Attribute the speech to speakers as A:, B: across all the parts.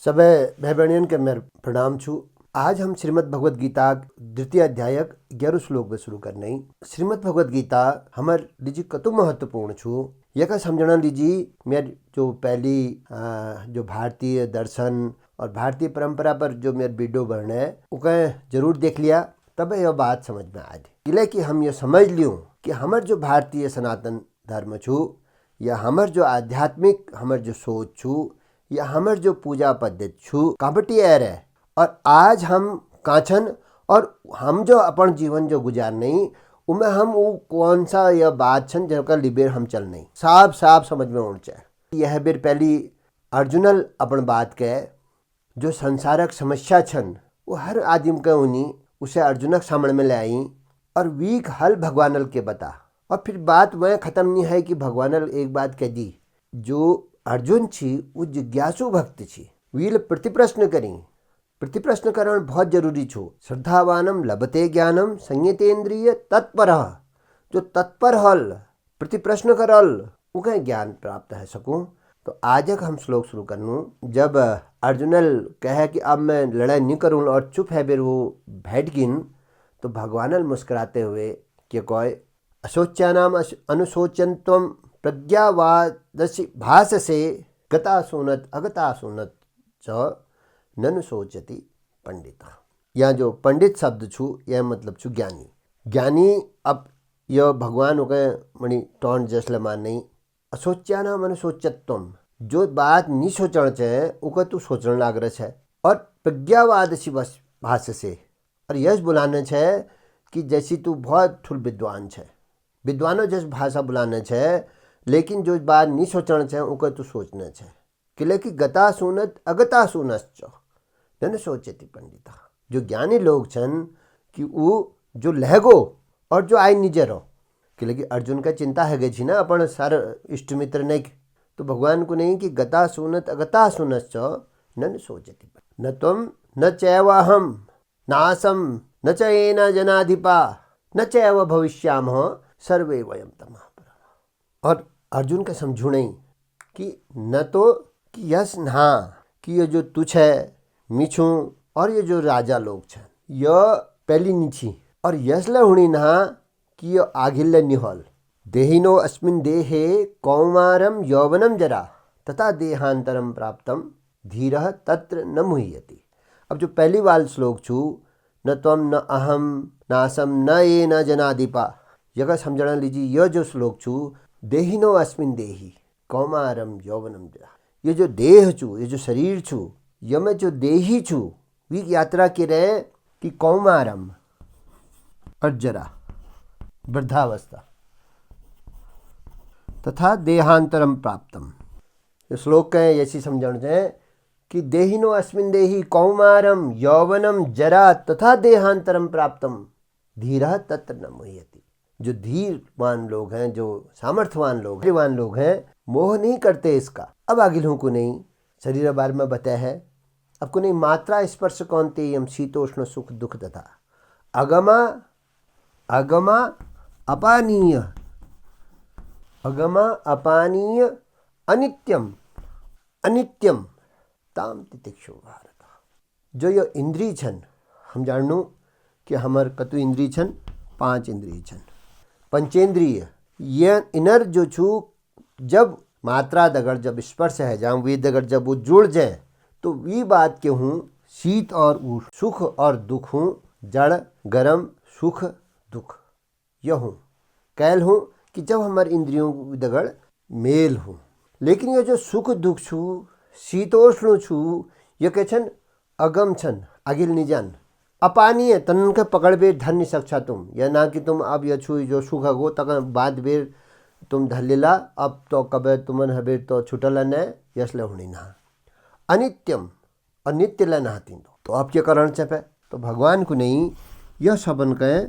A: सबे भाई बहनियन के मेर प्रणाम छू। आज हम श्रीमद् भगवद गीता द्वितीय अध्याय 11 श्लोक में शुरू करने। श्रीमद् भगवद गीता हमार लीजी कतु महत्वपूर्ण छू यह समझना लीजी। मेर जो पहली जो भारतीय दर्शन और भारतीय परंपरा पर जो मेर वीडियो बन है उके जरूर देख लिया, तब यह बात समझ में आ जाए। इसलिए कि हम ये समझ लियो कि हमार जो भारतीय सनातन धर्म छू या हमार जो आध्यात्मिक हमार जो सोच छू या हमार जो पूजा पद्धति छू काबटी एर है। और आज हम काछन और हम जो अपन जीवन जो गुजार नहीं उमें हम वो कौन सा यह बात छन जो का लिबेर हम चल नहीं साफ साफ समझ में होना चाहिए। यह बेर पहली अर्जुनल अपन बात के जो संसारक समस्या छन वो हर आदमी के उन्हीं उसे अर्जुनक सामने में ले आई और वीक हल भगवानल के बता। और फिर बात वह खत्म नहीं है कि भगवानल एक बात कह दी, जो अर्जुन छी वो जिज्ञासु भक्त छी, वील प्रतिप्रश्न करी। प्रतिप्रश्न करण बहुत जरूरी छो। श्रद्धावानम लभते ज्ञानम संयतेन्द्रिय तत्पर, जो तत्पर हल प्रतिप्रश्न करल उके ज्ञान प्राप्त है सकूं। तो आज हम श्लोक शुरू करनू। जब अर्जुनल कहे कि अब मैं लड़ाई नहीं करूँ और चुप है बेर वो बैठ गिन, तो भगवानल मुस्कुराते हुए कि कोई अशोच्यानाम अनुशोचनत्वम प्रज्ञावादसि भाससे गता सुनत अगता सुनत च ननु सोचति पंडित। यहाँ जो पंडित शब्द छू यह मतलब छू ज्ञानी। ज्ञानी अब यह भगवान के मणि टोन जसले मान नहीं। अशोच्यानाम अनुशोचत्वम, जो बात नहीं सोचना चाहे उका तू सोचने लाग रहा है। और प्रज्ञावादसि भाससे, और यश बुलाना है कि जैसी तू बहुत ठुल विद्वान है, विद्वानों जैसे भाषा बुलाना है, लेकिन जो बात नहीं सोचना चाहे उका तो सोचना है। किले की गता सुनत अगता सुनश्च न सोचती पंडिता। जो ज्ञानी लोग छन कि वो जो लहगो और जो आई निजर हो। किले की अर्जुन का चिंता है गई थी ना अपन सारे इष्ट मित्र नहीं, तो भगवान को नहीं कि गता सुनत अगता सुनश्च न सोचती न तुम न चैवाहम नासम न चैना जनाधिपा न चैव भविष्याम सर्वे वयम तमः। और अर्जुन का समझू नहीं कि न तो कि यस ना कि ये जो तुझ है मिछू और ये जो राजा लोग छन यह पहली नीची और यसला हुणी ना कि ये आगिल्य निहल देहिनो अस्मिन देहे कौमारम यौवनम जरा तथा देहांतरम प्राप्तम धीरः तत्र न मुह्यति। अब जो पहली वाल श्लोक छू न त्वम न अहम नासम न ये न जनाधिपा, यह समझना लीजिए। यह जो श्लोक छू देहिनो अस्मिन देही कौमारम यौवनम जरा, ये जो देह छू ये जो शरीर छू यह में जो देही छू वी यात्रा के रहे कि कौमारम और जरा वृद्धावस्था तथा देहांतरम प्राप्तम। इस श्लोक का ऐसी समझना चाहिए कि देहिनो अस्मिन देही कौमारम यौवनम जरा तथा देहांतरम प्राप्तम धीरः तत्र न मुह्यति। जो धीरवान लोग हैं, जो सामर्थ्यवान लोग हैं, मोह नहीं करते इसका। अब आगे लोगों को नहीं शरीर बारे में बताया है। अब को नहीं मात्रा स्पर्श कौनते यम शीतोष्ण सुख दुख तथा अगमा अगमा अपानीय अगमा अपानीय अनित्यम अनित्यम ताम तितिक्षु भारत। जो ये इंद्रिय छन हम जानू कि हमार कतु इंद्रिय छन, 5 इंद्रिय छन। पंचेंद्रिय ये इनर जो छू जब मात्रा दगड़ जब स्पर्श है जहाँ वे दगड़ जब वो जुड़ जाए तो वी बात के हूँ शीत और उष्ण, सुख और दुख हूँ, जड़ गरम सुख दुख यह हूँ कैल हूँ कि जब हमारे इंद्रियों दगड़ मेल हूँ। लेकिन ये जो सुख दुख छू शीतोष्ण छू ये के छन अगम छन अगिल निजन अपानीय तन के पकड़ बेर धर नहीं सकता तुम। या ना कि तुम अब यह छू जो सुख हो तक बाद बेर तुम धर लेला, अब तो कबे तुमन हबेर तो छुटल न यसले होनी ना अनित्यम और नित्य ल नहाती। तो अब क्या करण चाहे तो भगवान को नहीं यह सबन कहे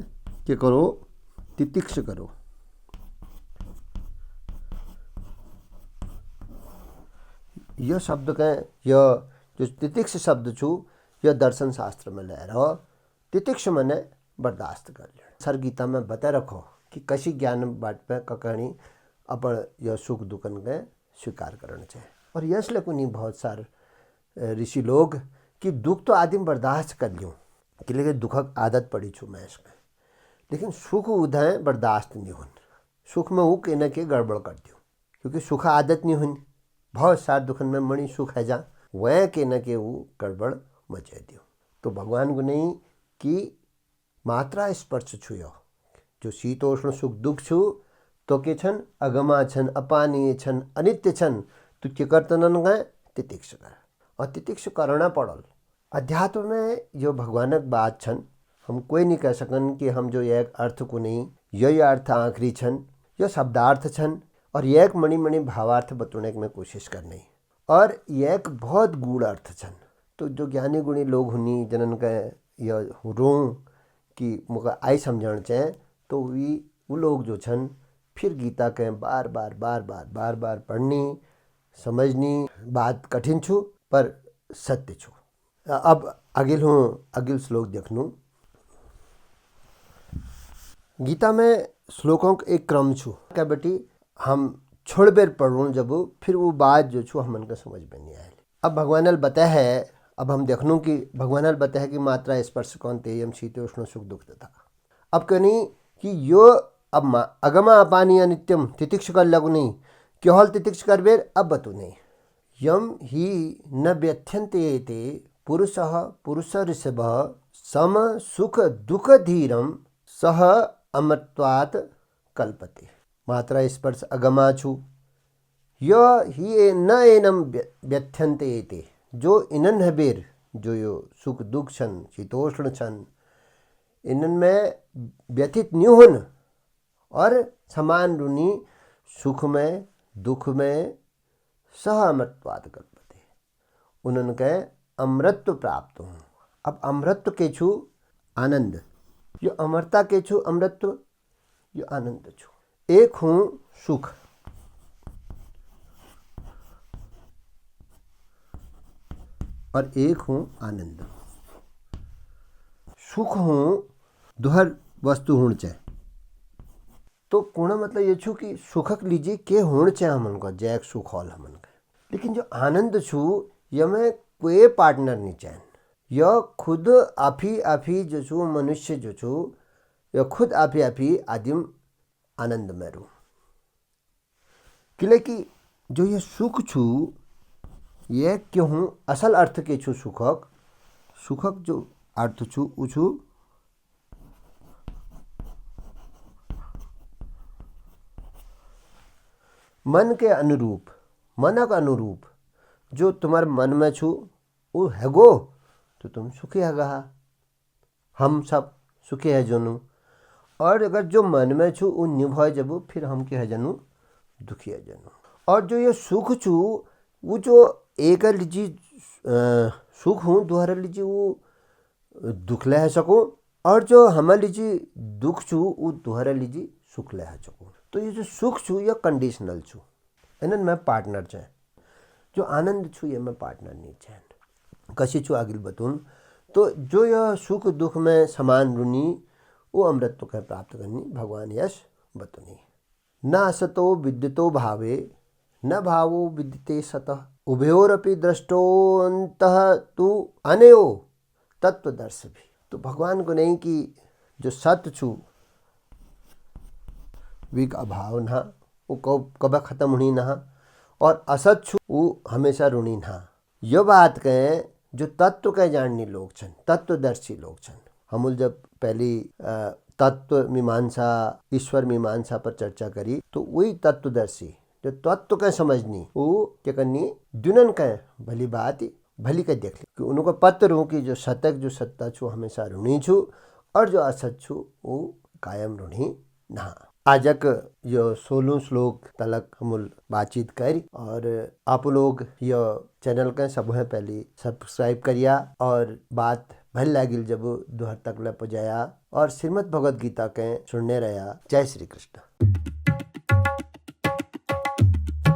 A: कि करो तितिक्ष करो। यह शब्द कहे यह जो तितिक्ष शब्द छू यह दर्शन शास्त्र में ले रहो। तितिक्ष मने बर्दाश्त कर ले। सर गीता में बता रखो कि कशी ज्ञान बाट पे ककणी अपन यह सुख दुखन के स्वीकार करना चाहिए। और यसले को नहीं बहुत सार ऋषि लोग कि दुख तो आदमी बर्दाश्त कर ल्यूँ कि लेकिन दुखक आदत पड़ी छू मैं इसमें, लेकिन सुख उदय बर्दाश्त नहीं हुन। सुख में वो के न के गड़बड़ कर दूँ क्योंकि सुख आदत नहीं हुन। बहुत सारे दुखन में मणि सुख है जा वह के न के वो गड़बड़ मचे दूँ। तो भगवान को नहीं कि मात्रा स्पर्श छुयो जो शीतोष्ण सुख दुख छु तो के छन अगमा छन, अपानीय छन, अनित्य छन। तो के करतनन गए तितिक्ष कर और तितिक्ष करना पड़ल। अध्यात्म में जो भगवानक बात छन हम कोई नहीं कह सकन कि हम जो एक अर्थ को नहीं यही अर्थ आखिरी छन, यो शब्दार्थ छन और एक मणि मणि भावार्थ बतौने की मैं कोशिश करनी और एक बहुत गूढ़ अर्थ छन। तो जो ज्ञानी गुणी लोग हुनी जनन का यह रो कि मुझे आई समझण चाहे तो वो लोग जो छन फिर गीता के बार बार पढ़नी समझनी। बात कठिन छु पर सत्य छु। अब अगिल श्लोक देखनू। गीता में श्लोकों का एक क्रम छु क्या बेटी हम छोड़ बेर पढ़ूँ जब फिर वो बात जो छु हमन का समझ में नहीं आए। अब भगवान बताया है, अब हम देखनू कि भगवान बताया है कि मात्रा स्पर्श कौन तेयम शीतोष्ण सुख दुख था। अब कहनी कि यो अब अगमा अपानी नित्यम तितिक्ष कर लगू नहीं केवल तितिक्ष कर बेर अब बतू नहीं। यम ही न व्यथ्यन्ते ते पुरुषः पुरुष ऋषभ सम सुख दुख धीरम सह अमृत्वात् कल्पते। मात्रा स्पर्श अगमा छु यो ही न एनम व्यथ्यन्ते ते जो इनन है बेर जो यो सुख दुख छन शीतोष्ण छन इनन में व्यथित नहीं होन और समान रुनी सुख में दुख में सह अमृतवाद कल्पते उन्होंने कहे अमृत प्राप्त हूँ। अब अमृत के छु आनंद, यो अमरता के छु अमृत, यो आनंद छु। एक हूँ सुख और एक हूँ आनंद। सुख हूँ दुहर वस्तु होने चाहिए तो कोण मतलब ये छु कि सुखक लीजिए के होने चाहिए हमन को जैक सुख हॉल हमन का। लेकिन जो आनंद छु ये में कोई पार्टनर नहीं चाहिए। यह खुद आफी जो छु मनुष्य जो छु यह खुद आफी आदिम आनंद में रू कि जो ये सुख छु ये क्यों असल अर्थ के छु सुखक जो अर्थ छु उ छु मन के अनुरूप, मनक अनुरूप जो तुम्हारे मन में छु वो हैगो तो तुम सुखी हैगा। हम सब सुखी है जनू और अगर जो मन में छु वो निभाए जब फिर हम के है जनू दुखी है जनू। और जो ये सुख छु वो जो एक लीजिए सुख हूँ दोहरा लीजिए वो दुख ले सको और जो हम लीजिए दुख छु वो दोहरा लीजिए सुख ले सको। तो ये जो सुख छु या कंडीशनल छु इनन में पार्टनर चाहे। जो आनंद छु ये में पार्टनर नहीं चाहे। कशी छु आगिल बतून तो जो यह सुख दुख में समान रुनी वो अमृत का प्राप्त करनी भगवान यश बतुनी। न असतो विद्युतो भावे न भावो विद्यते सतः उभयोरपि दृष्टोन्तः तु अनयो तत्वदर्श भी। तो भगवान को नहीं कि जो सत्य छु विक अभाव ना वो कब खत्म होनी ना और असत छु वो हमेशा ऋणी ना। यो बात कहें जो तत्व कह जाननी लोग छन तत्वदर्शी लोग छन। हम जब पहली तत्व मीमांसा ईश्वर मीमांसा पर चर्चा करी तो वही तत्वदर्शी जो तत्व कह समझनी वो क्या करनी दुनन कह भली बात भली कह देख ली कि उनको पत्र हो कि जो सतक जो सत्ता छु हमेशा ऋणी छु और जो असत छु वो कायम ऋणी ना। आजक यो 16 श्लोक तलक हम बातचीत करी और आप लोग यो चैनल के सब है पहले सब्सक्राइब करिया और बात भल लागिल जब दोहर तक ले पजाया और श्रीमद् भगवद गीता के सुनने रहा। जय श्री कृष्ण।